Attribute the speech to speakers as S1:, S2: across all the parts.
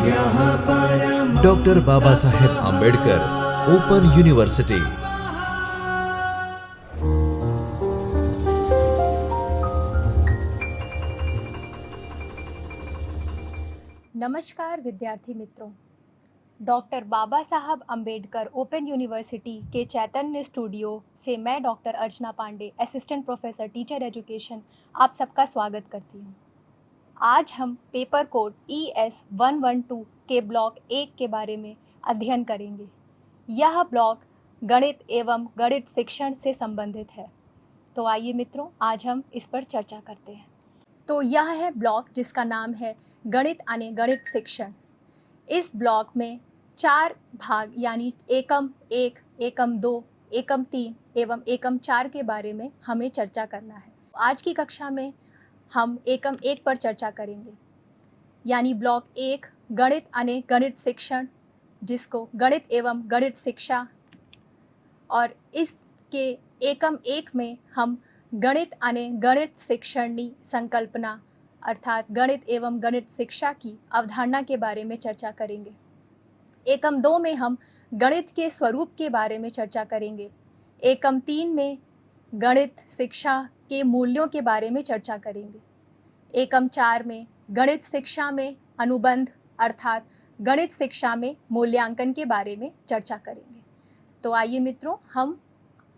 S1: Doctor Baba Saheb Ambedkar open university.
S2: नमस्कार विद्यार्थी मित्रों, डॉक्टर बाबा साहब अम्बेडकर ओपन यूनिवर्सिटी के चैतन्य स्टूडियो से मैं doctor Archana Pandey, assistant professor teacher education, आप सबका स्वागत करती हूँ। आज हम पेपर कोड ES 112 के ब्लॉक 1 के बारे में अध्ययन करेंगे। यह ब्लॉक गणित एवं गणित शिक्षण से संबंधित है। तो आइए मित्रों, आज हम इस पर चर्चा करते हैं। तो यह है ब्लॉक जिसका नाम है गणित यानी गणित शिक्षण। इस ब्लॉक में 4 भाग यानी एकम 1, एकम 2, एकम 3 एवं एकम 4 के बारे में हमें चर्चा करना है। आज की कक्षा में हम एकम 1 पर चर्चा करेंगे, यानी ब्लॉक 1 गणित यानी गणित शिक्षण, जिसको गणित एवं गणित शिक्षा, और इसके एकम 1 में हम गणित यानी गणित शिक्षणी संकल्पना अर्थात गणित एवं गणित शिक्षा की अवधारणा के बारे में चर्चा करेंगे। एकम 2 में हम गणित के स्वरूप के बारे में चर्चा करेंगे। एकम 3 में गणित शिक्षा के मूल्यों के बारे में चर्चा करेंगे। एकम 4 में गणित शिक्षा में अनुबंध अर्थात गणित शिक्षा में मूल्यांकन के बारे में चर्चा करेंगे। तो आइए मित्रों, हम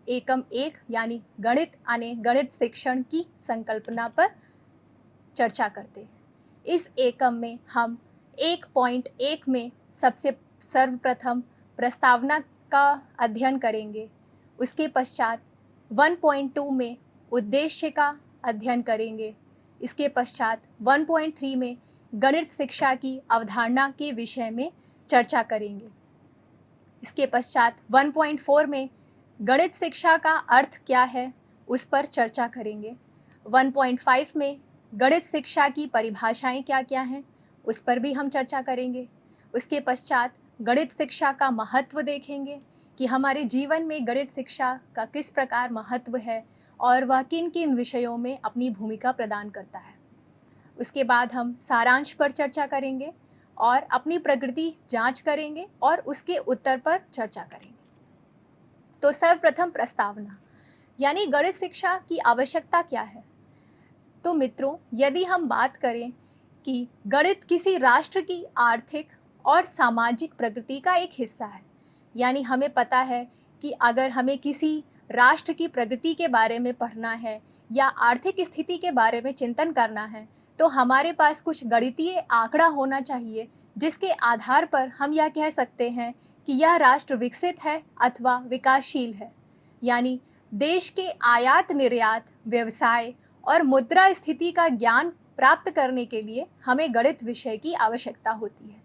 S2: एकम 1 यानी गणित यानी गणित शिक्षण की संकल्पना पर चर्चा करते हैं। इस एकम में हम 1.1 में सबसे सर्वप्रथम प्रस्तावना का अध्ययन करेंगे। उसके पश्चात 1.2 में उद्देश्य का अध्ययन करेंगे। इसके पश्चात 1.3 में गणित शिक्षा की अवधारणा के विषय में चर्चा करेंगे। इसके पश्चात 1.4 में गणित शिक्षा का अर्थ क्या है उस पर चर्चा करेंगे। 1.5 में गणित शिक्षा की परिभाषाएं क्या क्या हैं उस पर भी हम चर्चा करेंगे। उसके पश्चात गणित शिक्षा का महत्व देखेंगे कि हमारे जीवन में गणित शिक्षा का किस प्रकार महत्व है और वह किन किन विषयों में अपनी भूमिका प्रदान करता है। उसके बाद हम सारांश पर चर्चा करेंगे और अपनी प्रकृति जांच करेंगे और उसके उत्तर पर चर्चा करेंगे। तो सर्वप्रथम प्रस्तावना यानी गणित शिक्षा की आवश्यकता क्या है। तो मित्रों, यदि हम बात करें कि गणित किसी राष्ट्र की आर्थिक और सामाजिक प्रगति का एक हिस्सा है, यानी हमें पता है कि अगर हमें किसी राष्ट्र की प्रगति के बारे में पढ़ना है या आर्थिक स्थिति के बारे में चिंतन करना है, तो हमारे पास कुछ गणितीय आंकड़ा होना चाहिए जिसके आधार पर हम यह कह सकते हैं कि यह राष्ट्र विकसित है अथवा विकासशील है। यानी देश के आयात निर्यात, व्यवसाय और मुद्रा स्थिति का ज्ञान प्राप्त करने के लिए हमें गणित विषय की आवश्यकता होती है।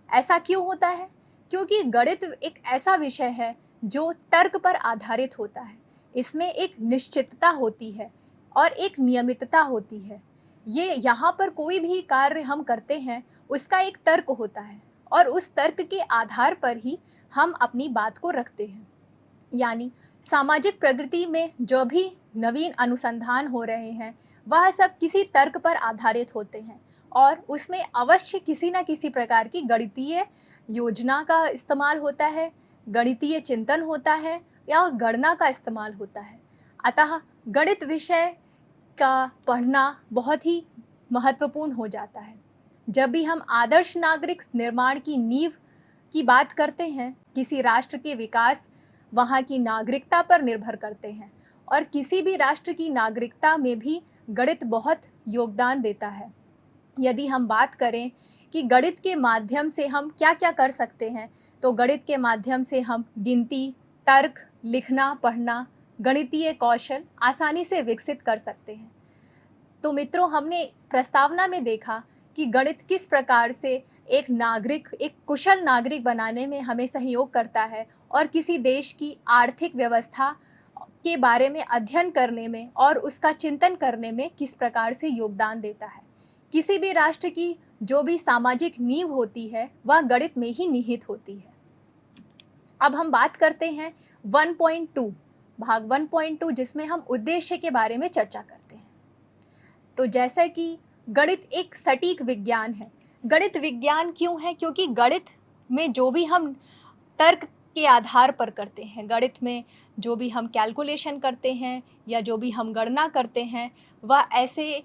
S2: ऐसा क्यों होता है? क्योंकि गणित एक ऐसा विषय है जो तर्क पर आधारित होता है। इसमें एक निश्चितता होती है और एक नियमितता होती है। ये यहाँ पर कोई भी कार्य हम करते हैं उसका एक तर्क होता है और उस तर्क के आधार पर ही हम अपनी बात को रखते हैं। यानी सामाजिक प्रगति में जो भी नवीन अनुसंधान हो रहे हैं वह सब किसी तर्क पर आधारित होते हैं और उसमें अवश्य किसी न किसी प्रकार की गणितीय योजना का इस्तेमाल होता है, गणितीय चिंतन होता है या गणना का इस्तेमाल होता है। अतः गणित विषय का पढ़ना बहुत ही महत्वपूर्ण हो जाता है। जब भी हम आदर्श नागरिक निर्माण की नींव की बात करते हैं, किसी राष्ट्र के विकास वहाँ की नागरिकता पर निर्भर करते हैं और किसी भी राष्ट्र की नागरिकता में भी गणित बहुत योगदान देता है। यदि हम बात करें कि गणित के माध्यम से हम क्या क्या कर सकते हैं, तो गणित के माध्यम से हम गिनती, तर्क, लिखना, पढ़ना, गणितीय कौशल आसानी से विकसित कर सकते हैं। तो मित्रों, हमने प्रस्तावना में देखा कि गणित किस प्रकार से एक नागरिक, एक कुशल नागरिक बनाने में हमें सहयोग करता है और किसी देश की आर्थिक व्यवस्था के बारे में अध्ययन करने में और उसका चिंतन करने में किस प्रकार से योगदान देता है। किसी भी राष्ट्र की जो भी सामाजिक नींव होती है वह गणित में ही निहित होती है। अब हम बात करते हैं 1.2 भाग 1.2 जिसमें हम उद्देश्य के बारे में चर्चा करते हैं। तो जैसा कि गणित एक सटीक विज्ञान है, गणित विज्ञान क्यों है? क्योंकि गणित में जो भी हम तर्क के आधार पर करते हैं, गणित में जो भी हम कैलकुलेशन करते हैं या जो भी हम गणना करते हैं, वह ऐसे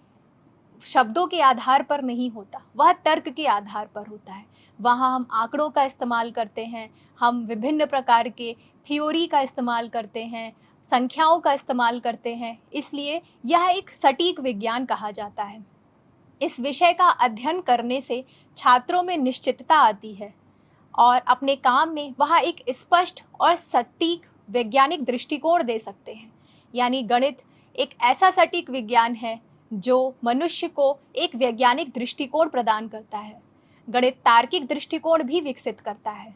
S2: शब्दों के आधार पर नहीं होता, वह तर्क के आधार पर होता है। वहाँ हम आंकड़ों का इस्तेमाल करते हैं, हम विभिन्न प्रकार के थ्योरी का इस्तेमाल करते हैं, संख्याओं का इस्तेमाल करते हैं, इसलिए यह एक सटीक विज्ञान कहा जाता है। इस विषय का अध्ययन करने से छात्रों में निश्चितता आती है और अपने काम में वह एक स्पष्ट और सटीक वैज्ञानिक दृष्टिकोण दे सकते हैं। यानी गणित एक ऐसा सटीक विज्ञान है जो मनुष्य को एक वैज्ञानिक दृष्टिकोण प्रदान करता है। गणित तार्किक दृष्टिकोण भी विकसित करता है।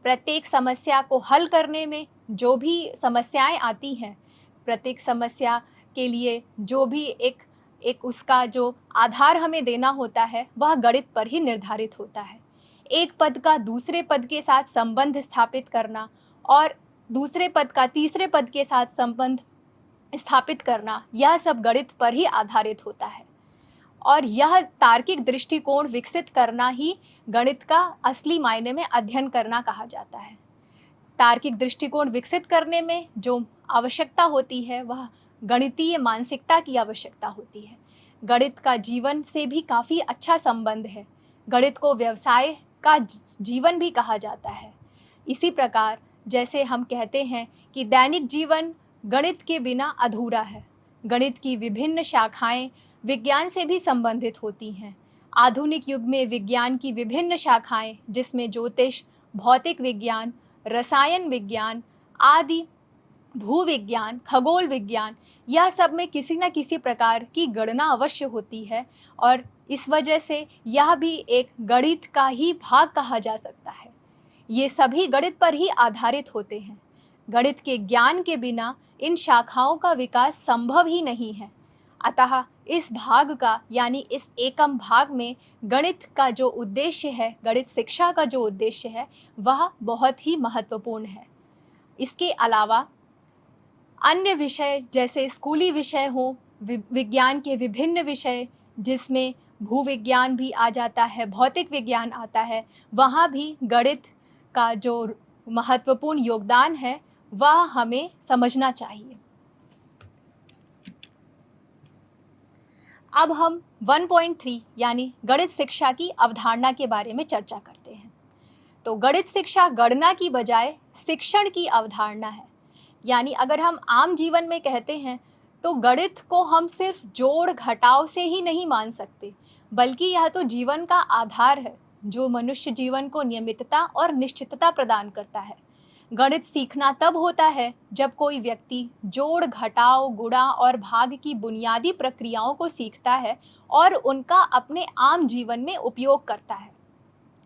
S2: प्रत्येक समस्या को हल करने में जो भी समस्याएं आती हैं, प्रत्येक समस्या के लिए जो भी एक उसका जो आधार हमें देना होता है, वह गणित पर ही निर्धारित होता है। एक पद का दूसरे पद के साथ संबंध स्थापित करना और दूसरे पद का तीसरे पद के साथ संबंध स्थापित करना, यह सब गणित पर ही आधारित होता है। और यह तार्किक दृष्टिकोण विकसित करना ही गणित का असली मायने में अध्ययन करना कहा जाता है। तार्किक दृष्टिकोण विकसित करने में जो आवश्यकता होती है, वह गणितीय मानसिकता की आवश्यकता होती है। गणित का जीवन से भी काफ़ी अच्छा संबंध है। गणित को व्यवसाय का जीवन भी कहा जाता है। इसी प्रकार जैसे हम कहते हैं कि दैनिक जीवन गणित के बिना अधूरा है। गणित की विभिन्न शाखाएं विज्ञान से भी संबंधित होती हैं। आधुनिक युग में विज्ञान की विभिन्न शाखाएं, जिसमें ज्योतिष, भौतिक विज्ञान, रसायन विज्ञान आदि, भूविज्ञान, खगोल विज्ञान, यह सब में किसी न किसी प्रकार की गणना अवश्य होती है और इस वजह से यह भी एक गणित का ही भाग कहा जा सकता है। ये सभी गणित पर ही आधारित होते हैं। गणित के ज्ञान के बिना इन शाखाओं का विकास संभव ही नहीं है। अतः इस भाग का यानी इस एकम भाग में गणित का जो उद्देश्य है, गणित शिक्षा का जो उद्देश्य है, वह बहुत ही महत्वपूर्ण है। इसके अलावा अन्य विषय जैसे स्कूली विषय हो, विज्ञान के विभिन्न विषय जिसमें भूविज्ञान भी आ जाता है, भौतिक विज्ञान आता है, वहाँ भी गणित का जो महत्वपूर्ण योगदान है वह हमें समझना चाहिए। अब हम 1.3 यानी गणित शिक्षा की अवधारणा के बारे में चर्चा करते हैं। तो गणित शिक्षा गणना की बजाय शिक्षण की अवधारणा है। यानी अगर हम आम जीवन में कहते हैं तो गणित को हम सिर्फ जोड़ घटाव से ही नहीं मान सकते, बल्कि यह तो जीवन का आधार है जो मनुष्य जीवन को नियमितता और निश्चितता प्रदान करता है। गणित सीखना तब होता है जब कोई व्यक्ति जोड़, घटाव, गुणा और भाग की बुनियादी प्रक्रियाओं को सीखता है और उनका अपने आम जीवन में उपयोग करता है।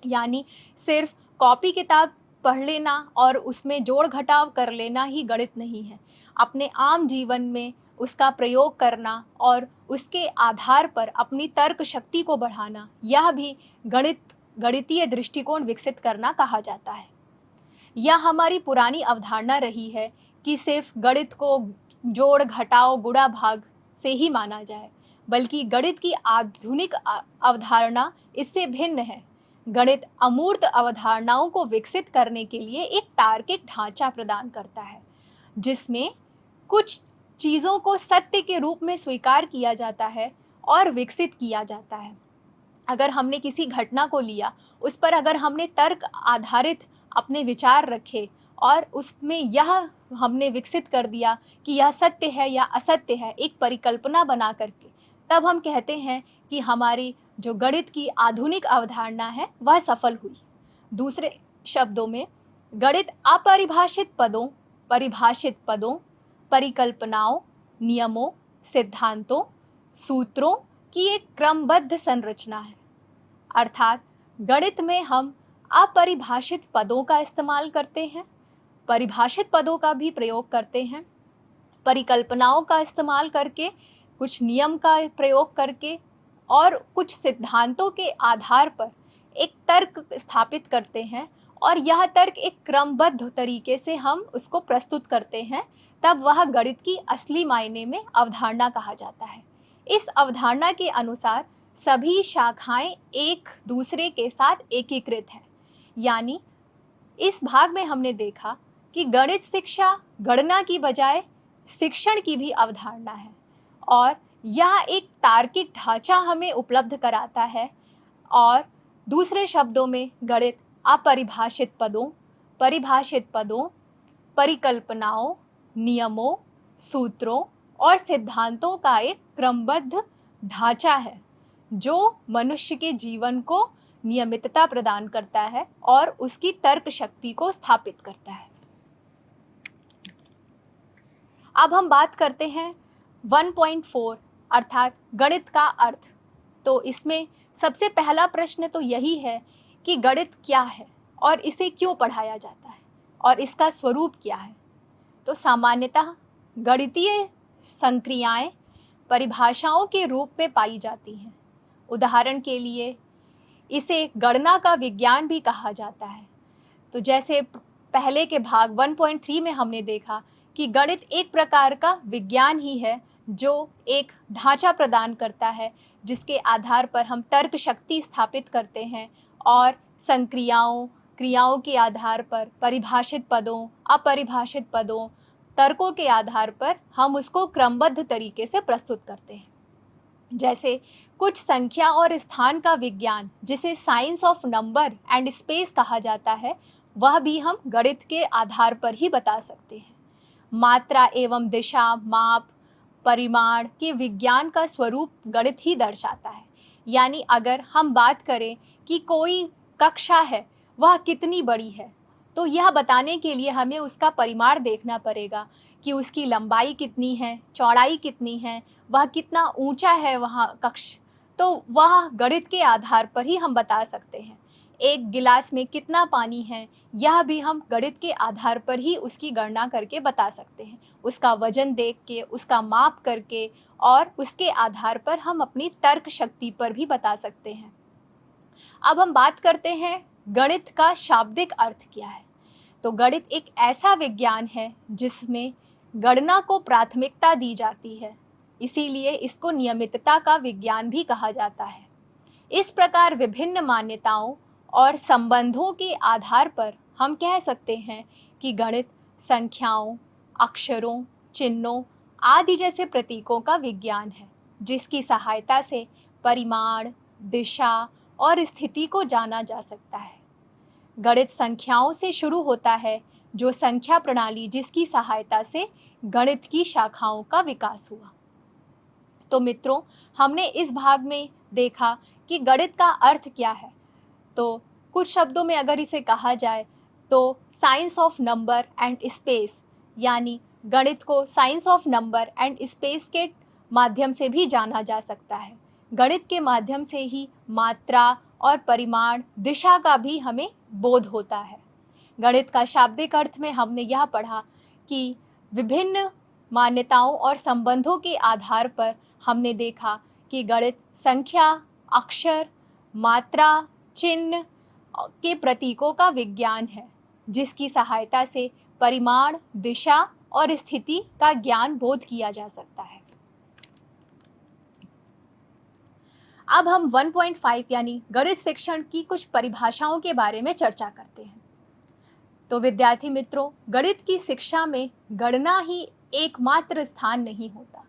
S2: यानी सिर्फ कॉपी किताब पढ़ लेना और उसमें जोड़ घटाव कर लेना ही गणित नहीं है। अपने आम जीवन में उसका प्रयोग करना और उसके आधार पर अपनी तर्क शक्ति को बढ़ाना, यह भी गणितीय दृष्टिकोण विकसित करना कहा जाता है। यह हमारी पुरानी अवधारणा रही है कि सिर्फ गणित को जोड़, घटाव, गुणा, भाग से ही माना जाए, बल्कि गणित की आधुनिक अवधारणा इससे भिन्न है। गणित अमूर्त अवधारणाओं को विकसित करने के लिए एक तार्किक ढांचा प्रदान करता है, जिसमें कुछ चीज़ों को सत्य के रूप में स्वीकार किया जाता है और विकसित किया जाता है। अगर हमने किसी घटना को लिया, उस पर अगर हमने तर्क आधारित अपने विचार रखे और उसमें यह हमने विकसित कर दिया कि यह सत्य है या असत्य है, एक परिकल्पना बना करके, तब हम कहते हैं कि हमारी जो गणित की आधुनिक अवधारणा है वह सफल हुई। दूसरे शब्दों में गणित अपरिभाषित पदों, परिभाषित पदों, परिकल्पनाओं, नियमों, सिद्धांतों, सूत्रों की एक क्रमबद्ध संरचना है। अर्थात गणित में हम अपरिभाषित पदों का इस्तेमाल करते हैं, परिभाषित पदों का भी प्रयोग करते हैं, परिकल्पनाओं का इस्तेमाल करके, कुछ नियम का प्रयोग करके और कुछ सिद्धांतों के आधार पर एक तर्क स्थापित करते हैं और यह तर्क एक क्रमबद्ध तरीके से हम उसको प्रस्तुत करते हैं, तब वह गणित की असली मायने में अवधारणा कहा जाता है। इस अवधारणा के अनुसार सभी शाखाएं एक दूसरे के साथ एकीकृत हैं। यानी इस भाग में हमने देखा कि गणित शिक्षा गणना की बजाय शिक्षण की भी अवधारणा है और यह एक तार्किक ढांचा हमें उपलब्ध कराता है। और दूसरे शब्दों में गणित अपरिभाषित पदों, परिभाषित पदों, परिकल्पनाओं, नियमों, सूत्रों और सिद्धांतों का एक क्रमबद्ध ढांचा है जो मनुष्य के जीवन को नियमितता प्रदान करता है और उसकी तर्क शक्ति को स्थापित करता है। अब हम बात करते हैं 1.4 अर्थात गणित का अर्थ। तो इसमें सबसे पहला प्रश्न तो यही है कि गणित क्या है और इसे क्यों पढ़ाया जाता है और इसका स्वरूप क्या है। तो सामान्यतः गणितीय संक्रियाएं परिभाषाओं के रूप में पाई जाती हैं। उदाहरण के लिए इसे गणना का विज्ञान भी कहा जाता है। तो जैसे पहले के भाग 1.3 में हमने देखा कि गणित एक प्रकार का विज्ञान ही है जो एक ढांचा प्रदान करता है जिसके आधार पर हम तर्क शक्ति स्थापित करते हैं और क्रियाओं के आधार पर परिभाषित पदों, अपरिभाषित पदों, तर्कों के आधार पर हम उसको क्रमबद्ध तरीके से प्रस्तुत करते हैं। जैसे कुछ संख्या और स्थान का विज्ञान जिसे science of number and space कहा जाता है, वह भी हम गणित के आधार पर ही बता सकते हैं। मात्रा एवं दिशा, माप, परिमाण के विज्ञान का स्वरूप गणित ही दर्शाता है। यानी अगर हम बात करें कि कोई कक्षा है वह कितनी बड़ी है, तो यह बताने के लिए हमें उसका परिमाण देखना पड़ेगा कि उसकी लंबाई कितनी है, चौड़ाई कितनी है, वह कितना ऊंचा है वहाँ कक्ष। तो वह गणित के आधार पर ही हम बता सकते हैं। एक गिलास में कितना पानी है, यह भी हम गणित के आधार पर ही उसकी गणना करके बता सकते हैं। उसका वजन देख के, उसका माप करके और उसके आधार पर हम अपनी तर्क शक्ति पर भी बता सकते हैं। अब हम बात करते हैं गणित का शाब्दिक अर्थ क्या है। तो गणित एक ऐसा विज्ञान है जिसमें गणना को प्राथमिकता दी जाती है, इसीलिए इसको नियमितता का विज्ञान भी कहा जाता है। इस प्रकार विभिन्न मान्यताओं और संबंधों के आधार पर हम कह सकते हैं कि गणित संख्याओं, अक्षरों, चिन्हों आदि जैसे प्रतीकों का विज्ञान है जिसकी सहायता से परिमाण, दिशा और स्थिति को जाना जा सकता है। गणित संख्याओं से शुरू होता है, जो संख्या प्रणाली जिसकी सहायता से गणित की शाखाओं का विकास हुआ। तो मित्रों, हमने इस भाग में देखा कि गणित का अर्थ क्या है। तो कुछ शब्दों में अगर इसे कहा जाए तो science of number and space, यानी गणित को science of number and space के माध्यम से भी जाना जा सकता है। गणित के माध्यम से ही मात्रा और परिमाण, दिशा का भी हमें बोध होता है। गणित का शाब्दिक अर्थ में हमने यह पढ़ा कि विभिन्न मान्यताओं और संबंधों के आधार पर हमने देखा कि गणित संख्या, अक्षर, मात्रा, चिन्ह के प्रतीकों का विज्ञान है जिसकी सहायता से परिमाण, दिशा और स्थिति का ज्ञान बोध किया जा सकता है। अब हम 1.5 यानी गणित शिक्षण की कुछ परिभाषाओं के बारे में चर्चा करते हैं। तो विद्यार्थी मित्रों, गणित की शिक्षा में गणना ही एकमात्र स्थान नहीं होता।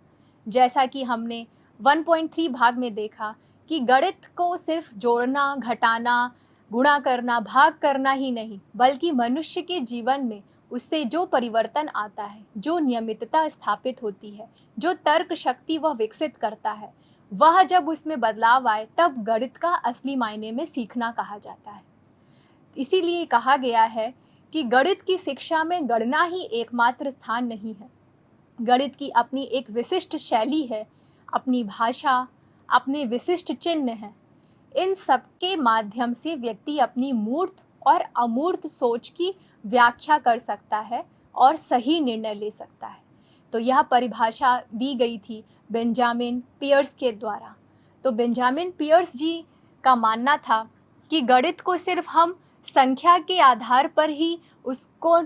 S2: जैसा कि हमने 1.3 भाग में देखा कि गणित को सिर्फ जोड़ना, घटाना, गुणा करना, भाग करना ही नहीं, बल्कि मनुष्य के जीवन में उससे जो परिवर्तन आता है, जो नियमितता स्थापित होती है, जो तर्क शक्ति वह विकसित करता है, वह जब उसमें बदलाव आए तब गणित का असली मायने में सीखना कहा जाता है। इसीलिए कहा गया है कि गणित की शिक्षा में गणना ही एकमात्र स्थान नहीं है। गणित की अपनी एक विशिष्ट शैली है, अपनी भाषा, अपने विशिष्ट चिन्ह हैं। इन सब के माध्यम से व्यक्ति अपनी मूर्त और अमूर्त सोच की व्याख्या कर सकता है और सही निर्णय ले सकता है। तो यह परिभाषा दी गई थी बेंजामिन पियर्स के द्वारा। तो बेंजामिन पियर्स जी का मानना था कि गणित को सिर्फ हम संख्या के आधार पर ही उसको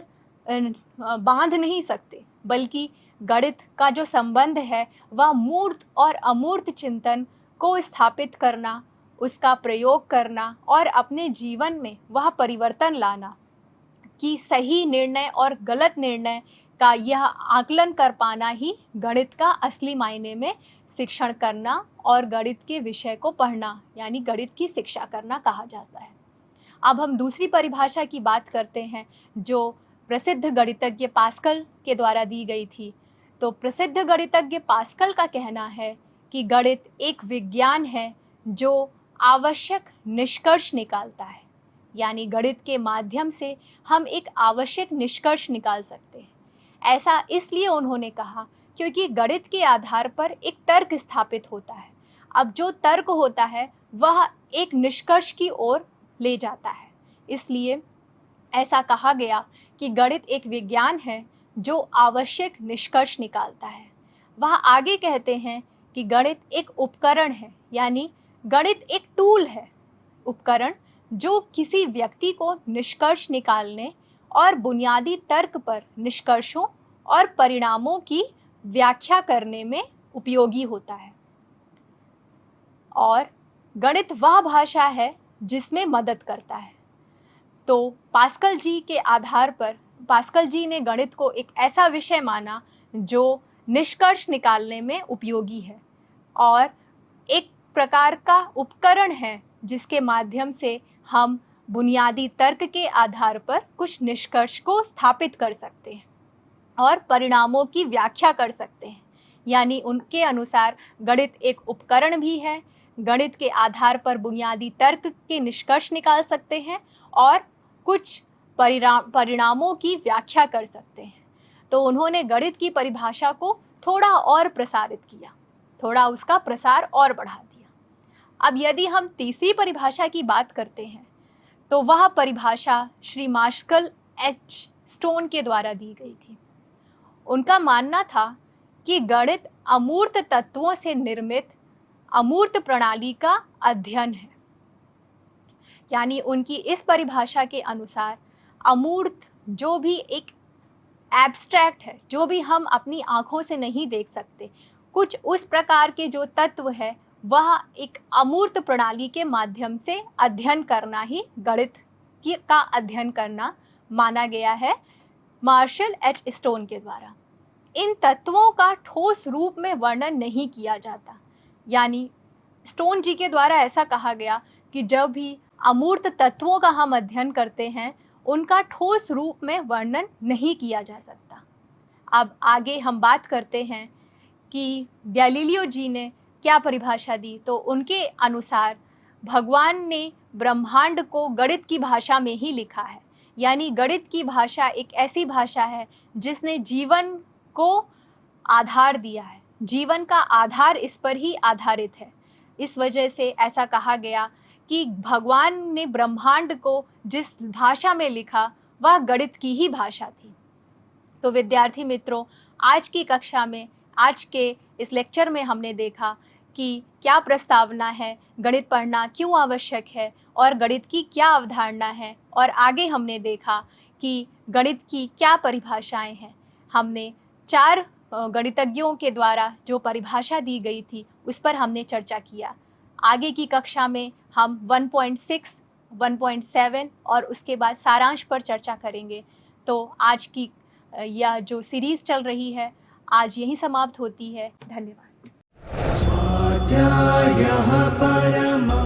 S2: बांध नहीं सकते, बल्कि गणित का जो संबंध है वह मूर्त और अमूर्त चिंतन को स्थापित करना, उसका प्रयोग करना और अपने जीवन में वह परिवर्तन लाना कि सही निर्णय और गलत निर्णय का यह आकलन कर पाना ही गणित का असली मायने में शिक्षण करना और गणित के विषय को पढ़ना यानी गणित की शिक्षा करना कहा जाता है। अब हम दूसरी परिभाषा की बात करते हैं जो प्रसिद्ध गणितज्ञ पास्कल के द्वारा दी गई थी। तो प्रसिद्ध गणितज्ञ पास्कल का कहना है कि गणित एक विज्ञान है जो आवश्यक निष्कर्ष निकालता है, यानी गणित के माध्यम से हम एक आवश्यक निष्कर्ष निकाल सकते हैं। ऐसा इसलिए उन्होंने कहा क्योंकि गणित के आधार पर एक तर्क स्थापित होता है। अब जो तर्क होता है वह एक निष्कर्ष की ओर ले जाता है, इसलिए ऐसा कहा गया कि गणित एक विज्ञान है जो आवश्यक निष्कर्ष निकालता है। वह आगे कहते हैं कि गणित एक उपकरण है, यानी गणित एक टूल है, उपकरण जो किसी व्यक्ति को निष्कर्ष निकालने और बुनियादी तर्क पर निष्कर्षों और परिणामों की व्याख्या करने में उपयोगी होता है। और गणित वह भाषा है जिसमें मदद करता है। तो पास्कल जी के आधार पर पास्कल जी ने गणित को एक ऐसा विषय माना जो निष्कर्ष निकालने में उपयोगी है और एक प्रकार का उपकरण है जिसके माध्यम से हम बुनियादी तर्क के आधार पर कुछ निष्कर्ष को स्थापित कर सकते हैं और परिणामों की व्याख्या कर सकते हैं। यानी उनके अनुसार गणित एक उपकरण भी है, गणित के आधार पर बुनियादी तर्क के निष्कर्ष निकाल सकते हैं और कुछ परिणामों की व्याख्या कर सकते हैं। तो उन्होंने गणित की परिभाषा को थोड़ा और प्रसारित किया, थोड़ा उसका प्रसार और बढ़ा दिया। अब यदि हम तीसरी परिभाषा की बात करते हैं तो वह परिभाषा श्री मार्शल एच स्टोन के द्वारा दी गई थी। उनका मानना था कि गणित अमूर्त तत्वों से निर्मित अमूर्त प्रणाली का अध्ययन है। यानी उनकी इस परिभाषा के अनुसार अमूर्त जो भी एक एब्स्ट्रैक्ट है, जो भी हम अपनी आँखों से नहीं देख सकते, कुछ उस प्रकार के जो तत्व है वह एक अमूर्त प्रणाली के माध्यम से अध्ययन करना ही गणित का अध्ययन करना माना गया है मार्शल एच स्टोन के द्वारा। इन तत्वों का ठोस रूप में वर्णन नहीं किया जाता, यानी स्टोन जी के द्वारा ऐसा कहा गया कि जब भी अमूर्त तत्वों का हम अध्ययन करते हैं उनका ठोस रूप में वर्णन नहीं किया जा सकता। अब आगे हम बात करते हैं कि गैलीलियो जी ने क्या परिभाषा दी। तो उनके अनुसार भगवान ने ब्रह्मांड को गणित की भाषा में ही लिखा है, यानी गणित की भाषा एक ऐसी भाषा है जिसने जीवन को आधार दिया है, जीवन का आधार इस पर ही आधारित है। इस वजह से ऐसा कहा गया कि भगवान ने ब्रह्मांड को जिस भाषा में लिखा वह गणित की ही भाषा थी। तो विद्यार्थी मित्रों, आज की कक्षा में, आज के इस लेक्चर में हमने देखा कि क्या प्रस्तावना है, गणित पढ़ना क्यों आवश्यक है और गणित की क्या अवधारणा है, और आगे हमने देखा कि गणित की क्या परिभाषाएं हैं। हमने 4 गणितज्ञों के द्वारा जो परिभाषा दी गई थी उस पर हमने चर्चा किया। आगे की कक्षा में हम 1.6, 1.7 और उसके बाद सारांश पर चर्चा करेंगे। तो आज की यह जो सीरीज़ चल रही है आज यहीं समाप्त होती है। धन्यवाद।
S3: स्वाध्यायः परमः